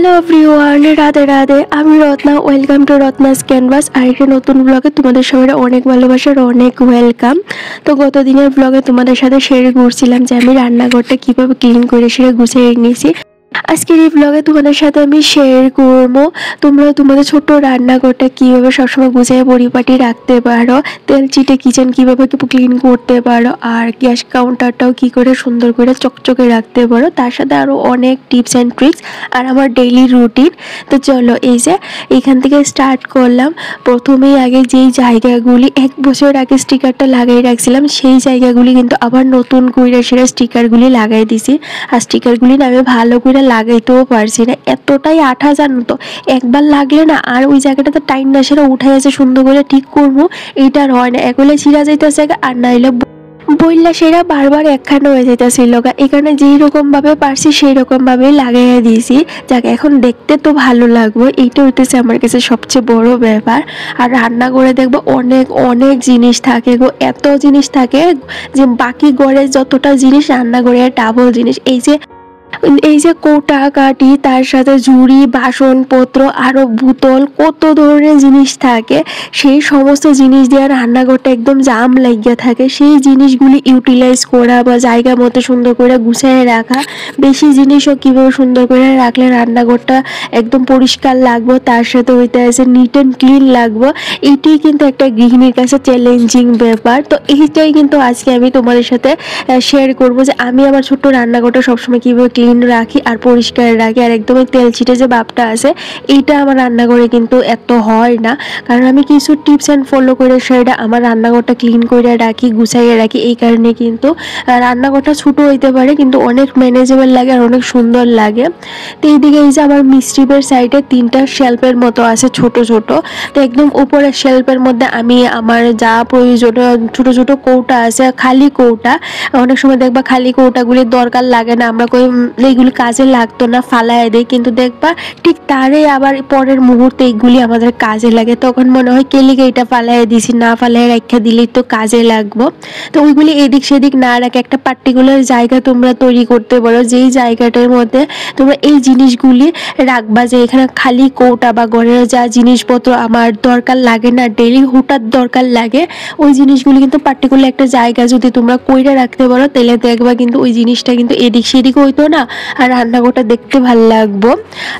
Hello everyone, Radhe Radhe. আমি Ratna, welcome to Ratna's canvas. আর একটা নতুন ব্লগে তোমাদের সবাই অনেক ভালোবাসার অনেক ওয়েলকাম। তো গত দিনের ব্লগে তোমাদের সাথে শেয়ার করছিলাম যে আমি রান্নাঘরটা কিভাবে ক্লিন করে সেরে গুছিয়ে নিয়েছি। আজকের এই ব্লগে তোমাদের সাথে আমি শেয়ার করবো তোমরা তোমাদের ছোট্ট রান্নাঘরটা কিভাবে সবসময় গুছিয়ে পরিপাটি রাখতে পারো, তেল চিটে কিচেন কিভাবে ক্লিন করতে পারো, আর গ্যাস কাউন্টারটাও কি করে সুন্দর করে চকচকে রাখতে পারো, তার সাথে আরও অনেক টিপস অ্যান্ড ট্রিক্স আর আমার ডেইলি রুটিন। তো চলো এই যে এখান থেকে স্টার্ট করলাম। প্রথমেই আগে যেই জায়গাগুলি 1 বছর আগে স্টিকারটা লাগাই রাখছিলাম সেই জায়গাগুলি কিন্তু আবার নতুন করে সেটা স্টিকারগুলি লাগাই দিছি। আর স্টিকারগুলি না আমি ভালো করে লাগাইতেও পারছি না, এতটাই আঠা জানো তো, একবার লাগলে না আর ওই জায়গাটাতে টাইম না সেটা উঠে আছে সুন্দর করে ঠিক করবো এইটা আর হয় না। একলে ছিঁড়া যাইতেছে আর নাইলে বইলা সেরা বারবার একখানা হয়ে যেতেছিল। এখানে যেই রকম ভাবে পারছি সেই রকম ভাবে লাগাইয়া দিয়েছি, যাকে এখন দেখতে তো ভালো লাগবে, এইটা হইতেছে আমার কাছে সবচেয়ে বড় ব্যাপার। আর রান্না করে দেখবো অনেক অনেক জিনিস থাকে গো, এত জিনিস থাকে যে বাকি ঘরে যতটা জিনিস রান্নাঘরে ডাবল জিনিস। এই যে কৌটা কাঠি, তার সাথে ঝুড়ি বাসনপত্র আরো বোতল, কত ধরনের জিনিস থাকে। সেই সমস্ত জিনিস দিয়ে রান্নাঘরটা একদম জাম লাগিয়ে থাকে। সেই জিনিসগুলি ইউটিলাইজ করা বা জায়গা মতো সুন্দর করে গুছিয়ে রাখা, বেশি জিনিসও কিভাবে সুন্দর করে রাখলে রান্নাঘরটা একদম পরিষ্কার লাগবো, তার সাথে হইতে আছে নিট অ্যান্ড ক্লিন লাগবো, এইটাই কিন্তু একটা গৃহিণীর কাছে চ্যালেঞ্জিং ব্যাপার। তো এইটাই কিন্তু আজকে আমি তোমাদের সাথে শেয়ার করবো যে আমি আমার ছোট্ট রান্নাঘরটা সবসময় কিভাবে ক্লিন রাখি আর পরিষ্কার রাখি। আর একদমই তেল ছিটে যে ভাবটা আছে এইটা আমার রান্নাঘরে কিন্তু এত হয় না, কারণ আমি কিছু টিপস অ্যান্ড ফলো করে সেটা আমার রান্নাঘরটা ক্লিন করে রাখি, গুছাইয়ে রাখি। এই কারণে কিন্তু রান্নাঘরটা ছোটো হইতে পারে কিন্তু অনেক ম্যানেজেবল লাগে আর অনেক সুন্দর লাগে। তো এইদিকে এই যে আমার মিস্ট্রিপের সাইডে 3টা শেলফের মতো আছে ছোট ছোট। তো একদম উপরের শেলফের মধ্যে আমি আমার যা প্রয়োজনীয় ছোট ছোট কৌটা আছে, খালি কৌটা। অনেক সময় দেখবা খালি কৌটাগুলির দরকার লাগে না, আমরা কই এইগুলি কাজে লাগতো না ফালায় দেয়, কিন্তু দেখবা ঠিক তারে আবার পরের মুহূর্তে এইগুলি আমাদের কাজে লাগে। তখন মনে হয় কেলিকে এটা ফালায় দিছি, না ফালায় রাখা দিলেই তো কাজে লাগবো। তো ওইগুলি এদিক সেদিক না রাখে একটা পার্টিকুলার জায়গা তোমরা তৈরি করতে পারো, যেই জায়গাটার মধ্যে তোমরা এই জিনিসগুলি রাখবা। যে এখানে খালি কৌটা বা ঘরের যা জিনিসপত্র আমার দরকার লাগে না, ডেইলি হুটার দরকার লাগে, ওই জিনিসগুলি কিন্তু পার্টিকুলার একটা জায়গা যদি তোমরা কইরা রাখতে পারো তাহলে দেখবা কিন্তু ওই জিনিসটা কিন্তু এদিক সেদিক হইতো না আর রান্নাঘরটা দেখতে ভালো লাগবো।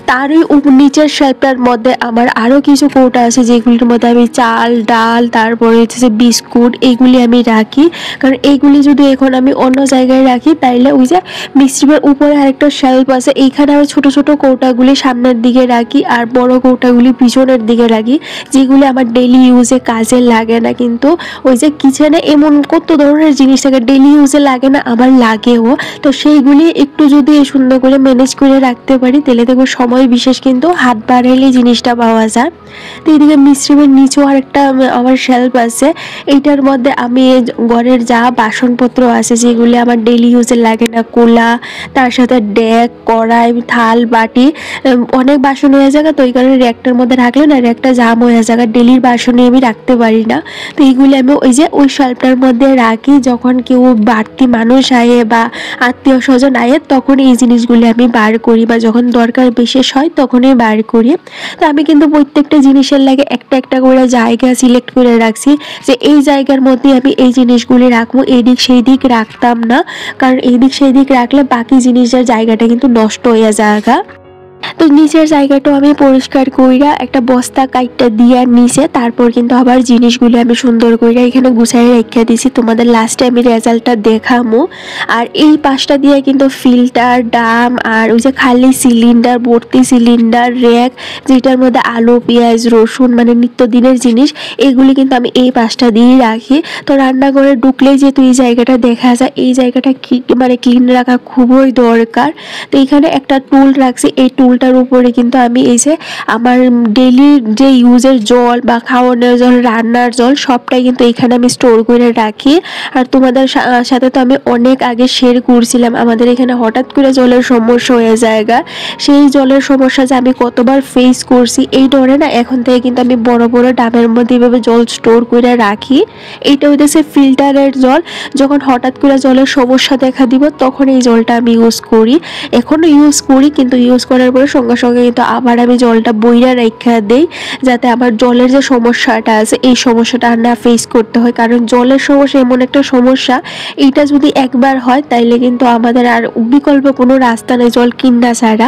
তারই নিচের শেলফটার মধ্যে আমার আরো কিছু কৌটা আছে যেগুলির মধ্যে আমি চাল ডাল তারপরে হচ্ছে বিস্কুট এইগুলি আমি রাখি। কারণ এইগুলি যদি এখন আমি অন্য জায়গায় রাখি তাইলে ওই যে মিস্ট্রিপের উপরে আরেকটা শেলফ আছে, এইখানে আমি ছোট ছোট কৌটাগুলি সামনের দিকে রাখি আর বড় কৌটাগুলি পিছনের দিকে রাখি, যেগুলি আমার ডেইলি ইউজে কাজে লাগে না। কিন্তু ওই যে কিচেনে এমন কত ধরনের জিনিস থাকে ডেইলি ইউজে লাগে না, আমার লাগেও। তো সেইগুলি একটু যদি সুন্দর করে ম্যানেজ করে রাখতে পারি তাহলে দেখবো সময় বিশেষ কিন্তু হাত বাড়াইলে জিনিসটা পাওয়া যায়। তো এইদিকে মিস্ট্রিপের নিচেও আরেকটা আমার শেলফ আছে, এইটার মধ্যে আমি ঘরের যা বাসনপত্র আছে যেগুলি আমার ডেইলি ইউজে লাগে না, কোলা তার সাথে ডেক কড়াই থাল বাটি, অনেক বাসন হয়ে যায়। তো এই কারণে র্যাকটার মধ্যে রাখলে না র্যাকটা জাম হয়ে যায়, ডেলির বাসনে আমি রাখতে পারি না। তো এইগুলি আমি ওই যে ওই শেলফটার মধ্যে রাখি, যখন কেউ বাড়তি মানুষ আয়ে বা আত্মীয় স্বজন আয়ে তখন এই জিনিসগুলি আমি বার করি, বা যখন দরকার বিশেষ হয় তখনই বার করি। তো আমি কিন্তু প্রত্যেকটা জিনিসের লাগে একটা একটা করে জায়গা সিলেক্ট করে রাখছি যে এই জায়গার মধ্যে আমি এই জিনিসগুলি রাখবো, এইদিক সেই দিক রাখতাম না, কারণ এইদিক সেই দিক রাখলে বাকি জিনিসের জায়গাটা কিন্তু নষ্ট হয়ে যায়গা। তো নিচের জায়গাটাও আমি পরিষ্কার কইরা একটা বস্তা কাইটটা দিয়ে নিচে তারপর কিন্তু আবার জিনিসগুলি আমি সুন্দর কইরা এখানে গুছাই রেখে দিছি, তোমাদের লাস্টে আমি রেজাল্টটা দেখামো। আর এই পাশটা দিয়ে কিন্তু ফিল্টার ডাম আর ওই যে খালি সিলিন্ডার ভর্তি সিলিন্ডার র্যাক যেটার মধ্যে আলু পেঁয়াজ রসুন মানে নিত্যদিনের জিনিস, এগুলি কিন্তু আমি এই পাশটা দিয়েই রাখি। তো রান্নাঘরে ঢুকলেই যেহেতু এই জায়গাটা দেখা যায়, এই জায়গাটা মানে ক্লিন রাখা খুবই দরকার। তো এখানে একটা টুল রাখছি, এই টুলটার উপরে কিন্তু আমি এই যে আমার ডেইলি যে ইউজের জল বা খাওয়ানোর জল রান্নার জল সবটাই কিন্তু এখানে আমি স্টোর করে রাখি। আর তোমাদের সাথে তো আমি অনেক আগে শেয়ার করছিলাম আমাদের এখানে হঠাৎ করে জলের সমস্যা হয়ে জায়গা, সেই জলের সমস্যা যে আমি কতবার ফেস করছি, এই ডরে না এখন থেকে কিন্তু আমি বড় বড় ডাবের মধ্যে এভাবে জল স্টোর করে রাখি। এইটা হইতেছে ফিল্টারের জল, যখন হঠাৎ করে জলের সমস্যা দেখা দিব তখন এই জলটা আমি ইউজ করি, এখনো ইউজ করি, কিন্তু ইউজ করার পরে সঙ্গে সঙ্গে কিন্তু আবার আমি জলটা বইরা রাইখা দেই, যাতে আমার জলের যে সমস্যাটা আছে এই সমস্যাটা আর না ফেস করতে হয়। কারণ জলের সমস্যা এমন একটা সমস্যা, এইটা যদি একবার হয় তাইলে কিন্তু আমাদের আর বিকল্প কোনো রাস্তা নেই জল কিনা ছাড়া।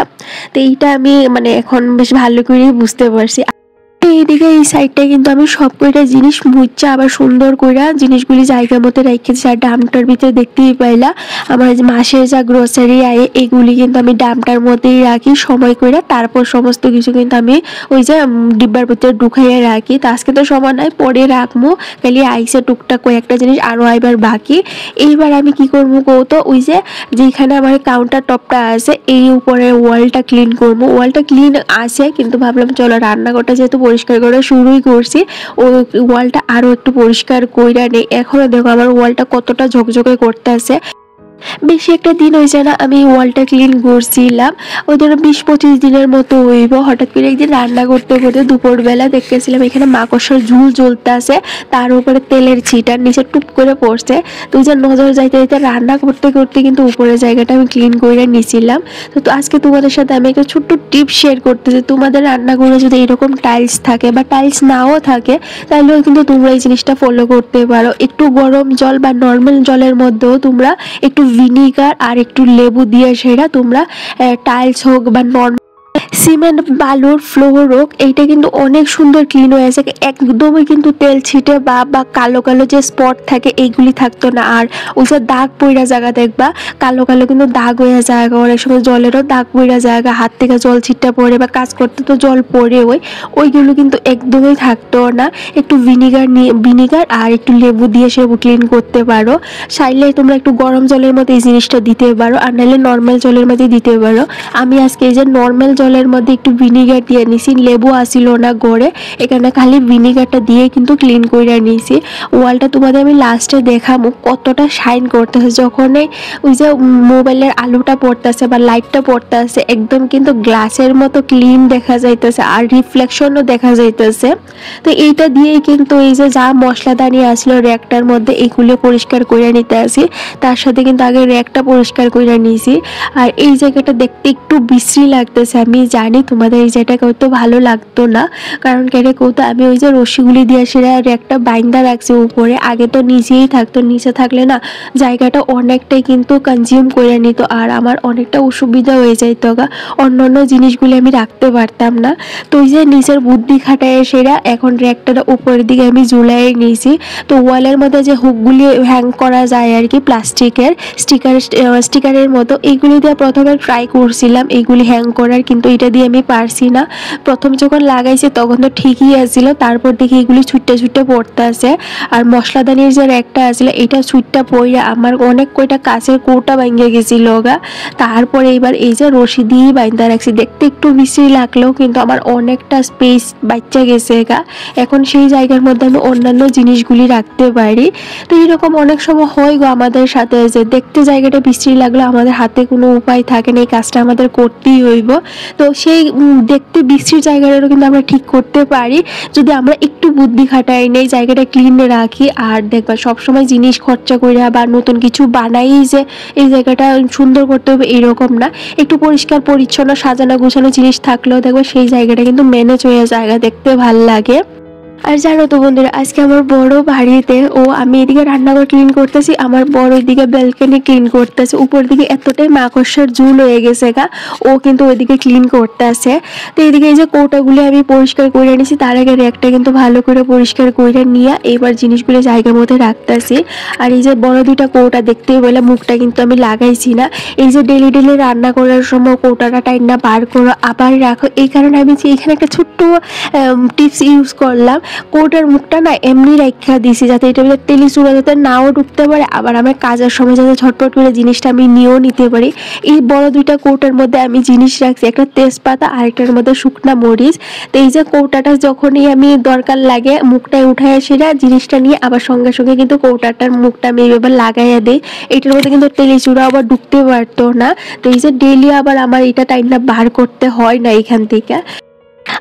তো এইটা আমি মানে এখন বেশ ভালো করেই বুঝতে পারছি। এইদিকে এই সাইডটা কিন্তু আমি সব কয়টা জিনিস মুচ্ছা আবার সুন্দর করে জিনিসগুলি জায়গা মতো রেখেছি। আর ডামটার ভিতরে দেখতেই পাইলা আমার যে মাসের যা গ্রোসারি আয় এগুলি কিন্তু আমি ডামটার মধ্যেই রাখি সময় করে। তারপর সমস্ত কিছু কিন্তু আমি ওই যে ডিব্বার ভিতরে ঢুকাইয়া রাখি। তো আজকে তো সময় নাই, পরে রাখবো, খালি আইসে টুকটাক কয়েকটা জিনিস আরও আইবার বাকি। এইবার আমি কি করবো কৌতো, ওই যে যেখানে আমার কাউন্টার টপটা আছে এই উপরে ওয়ালটা ক্লিন করবো। ওয়ালটা ক্লিন আছে কিন্তু ভাবলাম চলো রান্নাঘরটা যেহেতু পরিষ্কার করা শুরুই করছি, ওই ওয়ালটা আরো একটু পরিষ্কার কইরা নেই। এখনো দেখো আমার ওয়ালটা কতটা ঝকঝকে করতে আছে। বেশি একটা দিন হয়েছে না আমি ওয়ালটা ক্লিন করছিলাম, ওই ধরো 20-25 দিনের মতো হইব। হঠাৎ করে একদিন রান্না করতে করতে দুপুরবেলা দেখতেছিলাম এখানে মাকড়সার ঝুল জ্বলতে আছে, তার উপরে তেলের ছিটার নিচে টুপ করে পড়ছে। তুই যে নজর যাইতে যাইতে রান্না করতে করতে কিন্তু উপরের জায়গাটা আমি ক্লিন করে নিয়েছিলাম। তো আজকে তোমাদের সাথে আমি একটা ছোট্ট টিপ শেয়ার করতেছি। তোমাদের রান্নাঘরে যদি এরকম টাইলস থাকে বা টাইলস নাও থাকে তাহলেও কিন্তু তোমরা এই জিনিসটা ফলো করতে পারো। একটু গরম জল বা নর্মাল জলের মধ্যেও তোমরা একটু ভিনিগার আর একটু লেবু দিয়ে সেটা তোমরা টাইলস হোক বা নর্মাল সিমেন্ট বালুর ফ্লোর হোক এইটা কিন্তু অনেক সুন্দর ক্লিন হয়ে আছে। একদমই কিন্তু তেল ছিটে বা কালো কালো যে স্পট থাকে এইগুলি থাকতো না। আর ওই যে দাগ পইরা জায়গা দেখবা কালো কালো কিন্তু দাগ হয়ে জায়গা, অনেক সময় জলেরও দাগ পইরা জায়গা, হাত থেকে জল ছিটটা পড়ে বা কাজ করতে তো জল পড়ে ওইগুলো কিন্তু একদমই থাকতো না। একটু ভিনিগার আর একটু লেবু দিয়ে সে ক্লিন করতে পারো। চাইলে তোমরা একটু গরম জলের মধ্যে এই জিনিসটা দিতে পারো, আর নাহলে নর্মাল জলের মধ্যে দিতে পারো। আমি আজকে এই যে নর্মাল জলের মধ্যে একটু ভিনিগার দিয়ে নিছি, লেবু আসিল না গড়ে, এখানে খালি ভিনিগারটা দিয়ে কিন্তু ক্লিন করে নিছি। ওয়ালটা তোমাদের আমি লাস্টে দেখাবো কতটা শাইন করতেছে, যখন ওই যে মোবাইলের আলোটা পড়তেছে বা লাইটটা পড়তেছে একদম কিন্তু গ্লাসের মতো ক্লিন দেখা যাইতেছে আর রিফ্লেকশনও দেখা যাইতেছে। তো এইটা দিয়েই কিন্তু এই যে যা মশলাদানি আসলো র্যাকটার মধ্যে এগুলো পরিষ্কার করে নিতে আসি। তার সাথে কিন্তু আগে র্যাকটা পরিষ্কার করে নিয়েছি। আর এই জায়গাটা দেখতে একটু বিশ্রী লাগতেছে, আমি জানি তোমাদের এই জায়গাটা হয়তো ভালো লাগতো না, কারণ কেটে কৌতো আমি ওই যে রশিগুলি দিয়ে সেটা একটা বাইন্দা রাখছি উপরে। আগে তো নিচেই থাকতো, নিচে থাকলে না জায়গাটা অনেকটাই কিন্তু কনজিউম করে নিত আর আমার অনেকটা অসুবিধা হয়ে যাইতো গা, অন্য জিনিসগুলি আমি রাখতে পারতাম না। তো ওই যে নিচের বুদ্ধি খাটায় সেটা এখন র্যাকটা উপরের দিকে আমি ঝুলাই নিয়েছি। তো ওয়ালের মধ্যে যে হুকগুলি হ্যাং করা যায় আর কি প্লাস্টিকের স্টিকারের মতো, এইগুলি দিয়ে প্রথমে ট্রাই করছিলাম এইগুলি হ্যাং করার, কিন্তু এটা দিয়ে আমি পারছি না। প্রথম যখন লাগাইছি তখন তো ঠিকই আসছিল, তারপর দেখি এগুলি ছুটে পড়তে আছে। আর মশলাদানির যে র্যাকটা আসলে এটা ছুটটা পড়ে আমার অনেক কয়টা কাঁচের কৌটা ভাঙিয়ে গেছিল গা। তারপরে এইবার এই যে রশি দিয়ে বাইন্দা রাখছি, দেখতে একটু বিশ্রী লাগলেও কিন্তু আমার অনেকটা স্পেস বাচ্চা গেছে গা। এখন সেই জায়গার মধ্যে আমি অন্যান্য জিনিসগুলি রাখতে পারি। তো এরকম অনেক সময় হয় গো আমাদের সাথে, যে দেখতে জায়গাটা বিশ্রী লাগলো আমাদের হাতে কোনো উপায় থাকে না, এই কাজটা আমাদের করতেই হইব। তো সেই দেখতে বিশ্রী জায়গাটাও কিন্তু আমরা ঠিক করতে পারি যদি আমরা একটু বুদ্ধি খাটাই নেই, জায়গাটা ক্লিন রাখি। আর দেখবা সবসময় জিনিস খরচা করে বা নতুন কিছু বানাই যে এই জায়গাটা সুন্দর করতে হবে এরকম না, একটু পরিষ্কার পরিচ্ছন্ন সাজানো গোছানো জিনিস থাকলেও দেখবে সেই জায়গাটা কিন্তু ম্যানেজ হয়ে জায়গা দেখতে ভাল লাগে। আর জানো তো বন্ধুরা আজকে আমার বড় বাড়িতে আমি এদিকে রান্নাঘর ক্লিন করতেছি, আমার বড় এদিকে ব্যালকনি ক্লিন করতেছে, উপর দিকে এতটাই মাকড়সার ঝুল হয়ে গেছে গা, ও কিন্তু ওইদিকে ক্লিন করতেছে। তো এদিকে এই যে কৌটাগুলো আমি পরিষ্কার করে নিয়েছি, তার আগে র্যাকটা কিন্তু ভালো করে পরিষ্কার করে নিয়ে এবার জিনিসগুলো জায়গার মধ্যে রাখতেছি। আর এই যে বড় দুইটা কৌটা দেখতে বলে মুখটা কিন্তু আমি লাগাইছি না, এই যে ডেলি রান্না করার সময় কৌটাটা টাইনা বার করো আবার রাখো, এই কারণে আমি এখানে একটা ছোট্ট টিপস ইউজ করলাম। কৌটার মুখটা না এমনি রাখা দিছি যাতে এটা তেলি চুলা যাতে নাও ঢুকতে পারে, আবার আমার কাজের সময় যাতে ঝটপট করে জিনিসটা আমি নিয়েও নিতে পারি। এই বড় দুইটা কৌটার মধ্যে আমি জিনিস রাখছি, একটা তেজপাতা আর একটার মধ্যে শুকনা মরিচ। তো এই যে কৌটাটা যখনই আমি দরকার লাগে মুখটায় উঠায় সেটা জিনিসটা নিয়ে আবার সঙ্গে সঙ্গে কিন্তু কৌটাটার মুখটা আমি এবার লাগাইয়া দিই, এটার মধ্যে কিন্তু তেলি চুড়া আবার ঢুকতে পারতো না। তো এই যে ডেলি আবার আমার এটা টাইমটা বার করতে হয় না এখান থেকে।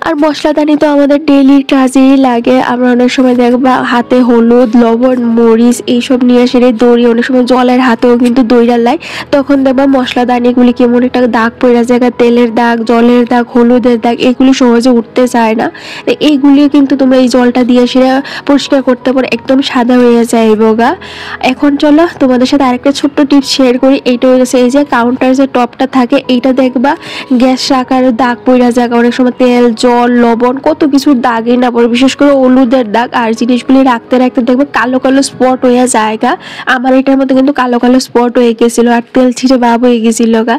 আর মশলাদানি তো আমাদের ডেইলি কাজেই লাগে। আমরা অনেক সময় দেখবা হাতে হলুদ, লবণ, মরিচ এইসব নিয়ে সেরে দড়ি, অনেক সময় জলের হাতেও কিন্তু দইরা লাই। তখন দেখবা মশলাদানিগুলি কেমন একটা দাগ পড়ে যায়, তেলের দাগ, জলের দাগ, হলুদের দাগ, এগুলি সহজে উঠতে চায় না। এইগুলি কিন্তু তোমরা এই জলটা দিয়ে সেরে পরিষ্কার করতে পারো, একদম সাদা হয়ে যায় বোগা। এখন চলো তোমাদের সাথে আরেকটা ছোট্ট টিপস শেয়ার করি। এইটা হয়েছে এই যে কাউন্টার যে টপটা থাকে, এইটা দেখবা গ্যাস রাখার দাগ পড়া যায়, অনেক সময় তেল, জল, লবণ কত কিছুর দাগই না পড়ে, বিশেষ করে হলুদের দাগ। আর জিনিসগুলি রাখতে রাখতে দেখবে কালো কালো স্পট হয়ে যায় গা। আমার এটার মধ্যে কিন্তু কালো কালো স্পট হয়ে গেছিল আর তেল ছিটে ভাব হয়ে গেছিল গা।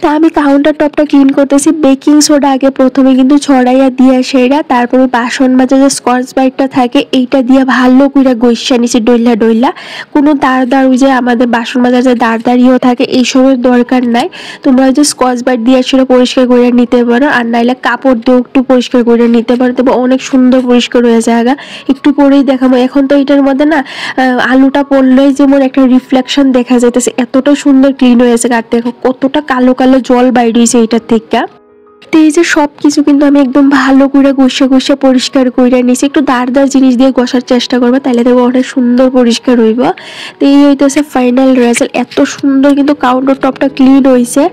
তা আমি কাউন্টার টপটা ক্লিন করতেছি। বেকিং সোডা আগে প্রথমে কিন্তু ছড়াইয়া দিয়ে সেরা, তারপরে বাসন মাজা যে স্কচ ব্রাইটটা থাকে এইটা দিয়ে ভালো করে গইসা নিচে ডইলা ডইলা। কোনো দাঁড় দাঁড় ওই যে আমাদের বাসন মাজা যে দাঁড় দাঁড়িয়েও থাকে এইসবের দরকার নাই। তোমরা ওই যে স্কচ ব্রাইট দিয়ে সেটা পরিষ্কার করে নিতে পারো, আর নাইলে কাপড় দিয়েও একটু পরিষ্কার করে নিতে পারো, তবে অনেক সুন্দর পরিষ্কার হয়ে যায়। একটু পরেই দেখাবো। এখন তো এটার মধ্যে না আলুটা পড়লেই যেমন একটা রিফ্লেকশন দেখা যাইতেছে, এতটা সুন্দর ক্লিন হয়েছে। আর দেখো কতটা কালো কালো জল বাইর হয়েছে এটার থেকে। তো এই যে সব কিছু কিন্তু আমি একদম ভালো করে ঘষে ঘষে পরিষ্কার করে নিয়েছি। একটু দাঁড় দাঁড় জিনিস দিয়ে ঘষার চেষ্টা করবো, তাহলে দেখবো অনেক সুন্দর পরিষ্কার হইব। তো এই হইতেছে ফাইনাল রেজাল্ট। এত সুন্দর কিন্তু কাউন্টার টপটা ক্লিন হয়েছে,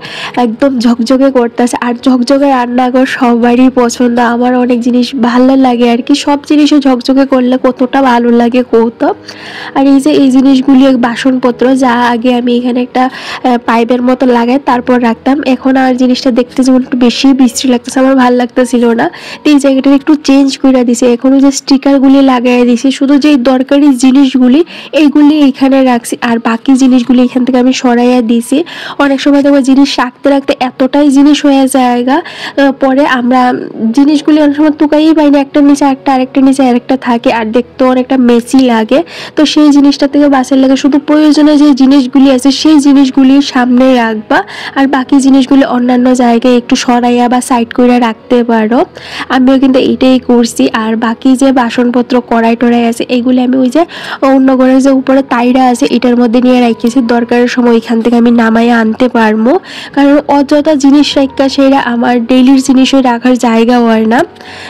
একদম ঝকঝকে করতেছে। আর ঝকঝকে রান্নাঘর সবারই পছন্দ, আমার অনেক জিনিস ভালো লাগে আর কি। সব জিনিসও ঝকঝকে করলে কতটা ভালো লাগে কৌত। আর এই যে এই জিনিসগুলি বাসনপত্র যা আগে আমি এখানে একটা পাইপের মতো লাগাই তারপর রাখতাম, এখন আর জিনিসটা দেখতে যেমন একটু বেশি বিশ্রী লাগতেছে, আমার ভালো লাগতেছিল না। তো এই জায়গাটা একটু চেঞ্জ করে দিছি। এখন যে স্টিকারগুলি লাগাই দিছি, শুধু যে দরকারি জিনিসগুলি এইগুলি এইখানে রাখছি, আর বাকি জিনিসগুলি এখান থেকে আমি সরাইয়া দিছি। অনেক সময় দেখবো জিনিস রাখতে রাখতে এতটাই জিনিস হয়ে জায়গা, পরে আমরা জিনিসগুলি অনেক সময় তুকাই পাই না, একটা নিচে একটা আরেকটা নিচে আরেকটা থাকে, আর দেখতেও অনেকটা মেসি লাগে। তো সেই জিনিসটা থেকে বাঁচার লাগে শুধু প্রয়োজনে যে জিনিসগুলি আছে সেই জিনিসগুলি সামনে রাখবা, আর বাকি জিনিসগুলি অন্যান্য জায়গায় একটু সরাইয়া বা সাইড করে রাখতে পারো। আমিও কিন্তু এইটাই করছি। আর বাকি যে বাসনপত্র কড়াই টড়াই আছে এগুলি আমি ওই যে অন্য ঘরের যে উপরে তাইরা আছে এটার মধ্যে নিয়ে রাখিয়েছি, দরকারের সময় এখান থেকে আমি নামাইয়া আনতে পারবো। কারণ অযথা জিনিস রাখা সেটা আমার ডেইলির জিনিসও রাখার জায়গা হয় না।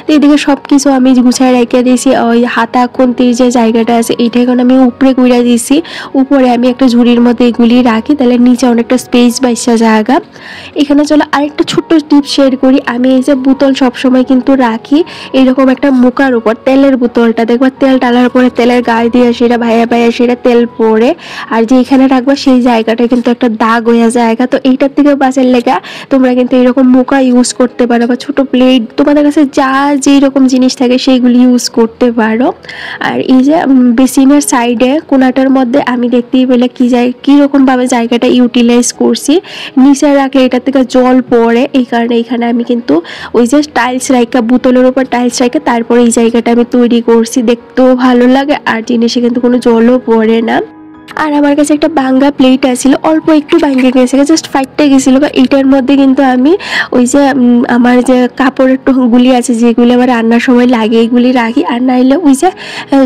তো এদিকে সব কিছু আমি গুছায় রেখে দিয়েছি। ওই হাতা খুন্তির যে জায়গাটা আছে এইটা এখন আমি উপরে কইরা দিয়েছি, উপরে আমি একটা ঝুড়ির মধ্যে এগুলি রাখি, তাহলে নিচে অনেকটা স্পেস বাইসা জায়গা। এখানে চলো আরেকটা ছোট্ট টিপস শেয়ার করি। আমি এই যে বোতল সবসময় কিন্তু রাখি এরকম একটা মুখার উপর, তেলের বোতলটা দেখবা তেল টালার পরে তেলের গায়ে দিয়ে সেটা ভাইয়া ভাইয়া সেটা তেল পড়ে, আর যে এখানে রাখবা সেই জায়গাটা কিন্তু একটা দাগ হয়ে জায়গা। তো এইটার থেকে বাঁচার লেগা তোমরা কিন্তু এরকম মুখা ইউজ করতে পারো, বা ছোট প্লেট, তোমাদের কাছে যা যেই রকম জিনিস থাকে সেইগুলি ইউজ করতে পারো। আর এই যে বেসিনের সাইডে কোনাটার মধ্যে আমি দেখতেই পেলে কীরকম ভাবে জায়গাটা ইউটিলাইজ করছি। নিচে রাখলে এটা থেকে জল পড়ে, এই কারণে এখানে আমি কিন্তু ওই যে টাইলস রাখা, বোতলের উপর টাইলস রাখা তারপরে এই জায়গাটা আমি তৈরি করছি, দেখতেও ভালো লাগে আর জিনিসে কিন্তু কোনো জলও পড়ে না। আর আমার কাছে একটা ভাঙ্গা প্লেট আছিল, অল্প একটু ভাঙ্গে গেছে, জাস্ট ফাইটটা গেছিল। এইটার মধ্যে কিন্তু আমি ওই যে আমার যে কাপড়ের গুলি আছে যেগুলি আমার রান্নার সময় লাগে এইগুলি রাখি, আর নাইলে ওই যে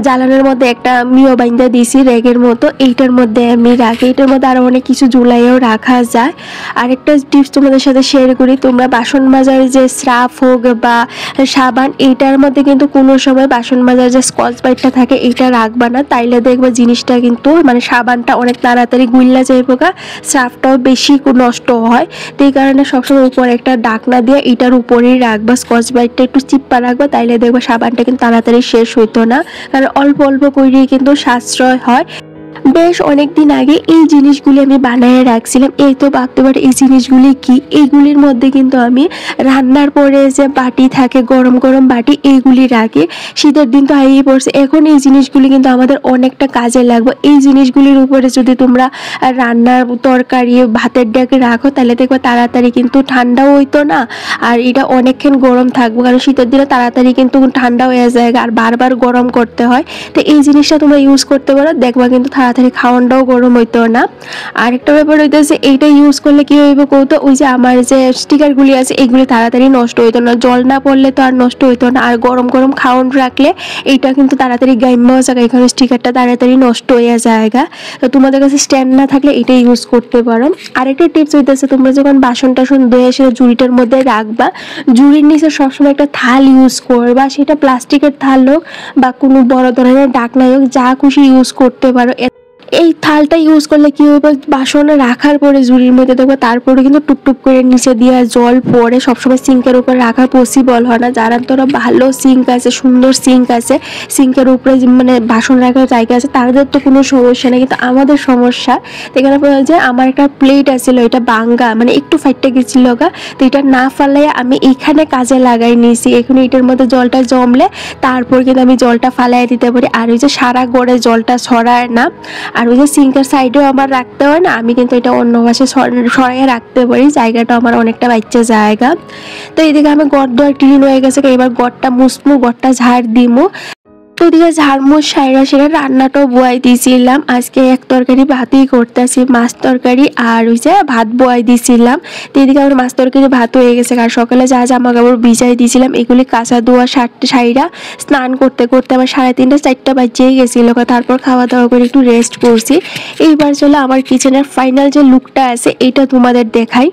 জ্বালানোর মধ্যে একটা মিও বাইন্দা দিয়েছি রেগের মতো, এইটার মধ্যে আমি রাখি। এইটার মধ্যে আরও অনেক কিছু ঝুলাইয়েও রাখা যায়। আরেকটা টিপস তোমাদের সাথে শেয়ার করি, তোমরা বাসন মাজার যে স্রাফ হোক বা সাবান এইটার মধ্যে কিন্তু কোনো সময় বাসন মাজার যে স্কচ ব্রাইটটা থাকে এইটা রাখবা না, তাইলে দেখবা জিনিসটা কিন্তু মানে সাবানটা অনেক তাড়াতাড়ি গুইল্লা যায় পোকা, সার্ফটাও বেশি নষ্ট হয়। তো এই কারণে সবসময় উপরে একটা ডাকনা দিয়ে এটার উপরেই রাখবা, স্কচ ব্রাইটটা একটু চিপ্পা রাখবা, তাইলে দেখবা সাবানটা কিন্তু তাড়াতাড়ি শেষ হইতো না। কারণ অল্প অল্প করেই কিন্তু সাশ্রয় হয়। বেশ অনেকদিন আগে এই জিনিসগুলি আমি বানিয়ে রাখছিলাম। এই তো ভাবতে পারি এই জিনিসগুলি কি, এইগুলির মধ্যে কিন্তু আমি রান্নার পরে যে বাটি থাকে গরম গরম বাটি এইগুলি রাখি। শীতের দিন তো আইয়ে পড়ছে, এখন এই জিনিসগুলি কিন্তু আমাদের অনেকটা কাজে লাগবে। এই জিনিসগুলির উপরে যদি তোমরা রান্নার তরকারি ভাতের ডাকে রাখো তাহলে দেখবে তাড়াতাড়ি কিন্তু ঠান্ডাও হইতো না, আর এটা অনেকক্ষণ গরম থাকবো। কারণ শীতের দিনে তাড়াতাড়ি কিন্তু ঠান্ডা হয়ে যায় আর বারবার গরম করতে হয়। তো এই জিনিসটা তোমরা ইউজ করতে পারো, দেখবা কিন্তু তাড়াতাড়ি খাওয়ানটাও গরম হইতো না। আরেকটা ব্যাপার হইতেছে এইটা ইউজ করলে কি হইব কৌতো, ওই যে আমার যে স্টিকারগুলি আছে এগুলি তাড়াতাড়ি নষ্ট হইতো না, জল না পড়লে তো আর নষ্ট হইতো না। আর গরম গরম খাওয়ান রাখলে এইটা কিন্তু তাড়াতাড়ি গাইমাও জায়গা, এখানে স্টিকারটা তাড়াতাড়ি নষ্ট হয়ে জায়গা। তো তোমাদের কাছে স্ট্যান্ড না থাকলে এটা ইউজ করতে পারো। আরেকটা টিপস হইতেছে, তোমরা যখন বাসন টাসন ধুয়ে এসে ঝুড়িটার মধ্যে রাখবা, ঝুড়ির নিচে সবসময় একটা থাল ইউজ করবা, সেটা প্লাস্টিকের থাল হোক বা কোনো বড় ধরনের ঢাকনা হোক, যা খুশি ইউজ করতে পারো। এই থালটা ইউজ করলে কি হবে, বাসনে রাখার পরে ঝুড়ির মধ্যে দেখবো তারপরে কিন্তু টুপটুপ করে নিচে দিয়ে জল পড়ে, সবসময় সিঙ্কের উপরে রাখা পসিবল হয় না। যারা তোরা ভালো সিঙ্ক আছে, সুন্দর সিঙ্ক আছে, সিঙ্কের উপরে মানে বাসন রাখার জায়গা আছে, তাদের তো কোনো সমস্যা নেই, কিন্তু আমাদের সমস্যা। এখানে যে আমার একটা প্লেট আছিল, এটা বাঙ্গা মানে একটু ফাইটটা গেছিল গা, তো এটা না ফালাই আমি এইখানে কাজে লাগাই নিয়েছি। এখন এটার মধ্যে জলটা জমলে তারপর কিন্তু আমি জলটা ফালাই দিতে পারি। আর ওই যে সারা গড়ে জলটা ছড়ায় না। আর ওই যে সিঙ্কের সাইডেও আমার রাখতে হয় না, আমি কিন্তু এটা অন্য পাশে সরাইয়ে রাখতে পারি, জায়গাটা আমার অনেকটা বাচ্চা জায়গা। তো এদিকে আমি গড় দোয়ার ক্লিন হয়ে গেছে, এবার গড়টা মুসমু, গড়টা ঝাড় দিমু। তো ওদিকে ঝাড়মুড় সাইরা সেরা রান্নাটাও বয়াই দিয়েছিলাম। আজকে এক তরকারি ভাতই করতেছি, মাছ তরকারি আর ওই যে ভাত বয়াই দিয়েছিলাম। তো এদিকে আমার মাছ তরকারি ভাত হয়ে গেছে। আর সকালে যা জামা কাপড় ভিজাই দিয়েছিলাম এগুলি কাঁচা ধোয়া সাইরা স্নান করতে করতে আমার 3:30 4টা বাজিয়েই গেছিল। তারপর খাওয়া দাওয়া করে একটু রেস্ট করছি। এইবার চলো আমার কিচেনের ফাইনাল যে লুকটা আছে এটা তোমাদের দেখাই,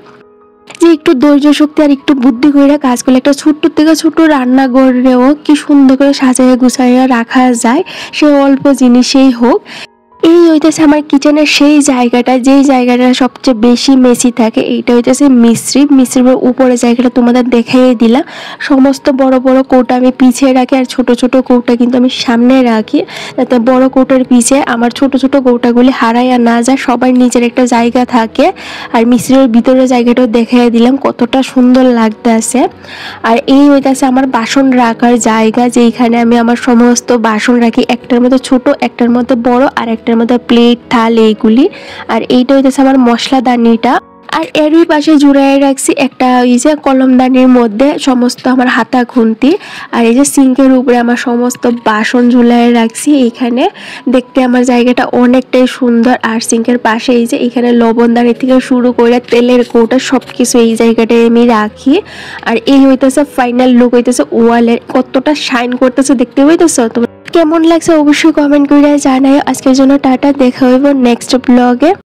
যে একটু ধৈর্য শক্তি আর একটু বুদ্ধি করে কাজ করলে একটা ছোট্ট থেকে ছোট রান্নাঘরেও কি সুন্দর করে সাজাইয়া গুছাইয়া রাখা যায়, সে অল্প জিনিসেই হোক। এই হইতেছে আমার কিচেনের সেই জায়গাটা, যেই জায়গাটা সবচেয়ে বেশি মেসি থাকে, এইটা হইতেছে মিশ্রির উপরে জায়গাটা তোমাদের দেখাই দিলাম। সমস্ত বড় বড় কৌটা আমি পিছিয়ে রাখি আর ছোট ছোট কৌটা কিন্তু আমি সামনে রাখি, যাতে বড় কৌটার পিছে আমার ছোট ছোট কৌটাগুলি হারাইয়া না যায়, সবার নিচের একটা জায়গা থাকে। আর মিশ্রির ভিতরে জায়গাটাও দেখাই দিলাম কতটা সুন্দর লাগতেছে। আর এই হইতেছে আমার বাসন রাখার জায়গা, যেইখানে আমি আমার সমস্ত বাসন রাখি, একটার মধ্যে ছোট, একটার মধ্যে বড়, আর একটার মধ্যে প্লেট থাল এইগুলি। আর এইটা হইতেছে আমার মশলাদানিটা। আর এরই পাশে জুড়াই রাখছি একটা এই যে কলমদানির মধ্যে সমস্ত আমার হাতা খুন্তি। আর এই যে সিঙ্কের উপরে আমার সমস্ত বাসন ঝুলাই রাখছি। এইখানে দেখতে আমার জায়গাটা অনেকটাই সুন্দর। আর সিঙ্কের পাশে এই যে এখানে লবণদানি থেকে শুরু করে তেলের কৌটা সবকিছু এই জায়গাটায় আমি রাখি। আর এই হইতেছে ফাইনাল লুক, হইতেছে ওয়ালের কতটা শাইন করতেছে দেখতে হইতেছে। তোমার কেমন লাগছে অবশ্যই কমেন্ট করে জানাই। আজকের জন্য টাটা, দেখা হইব নেক্সট ব্লগে।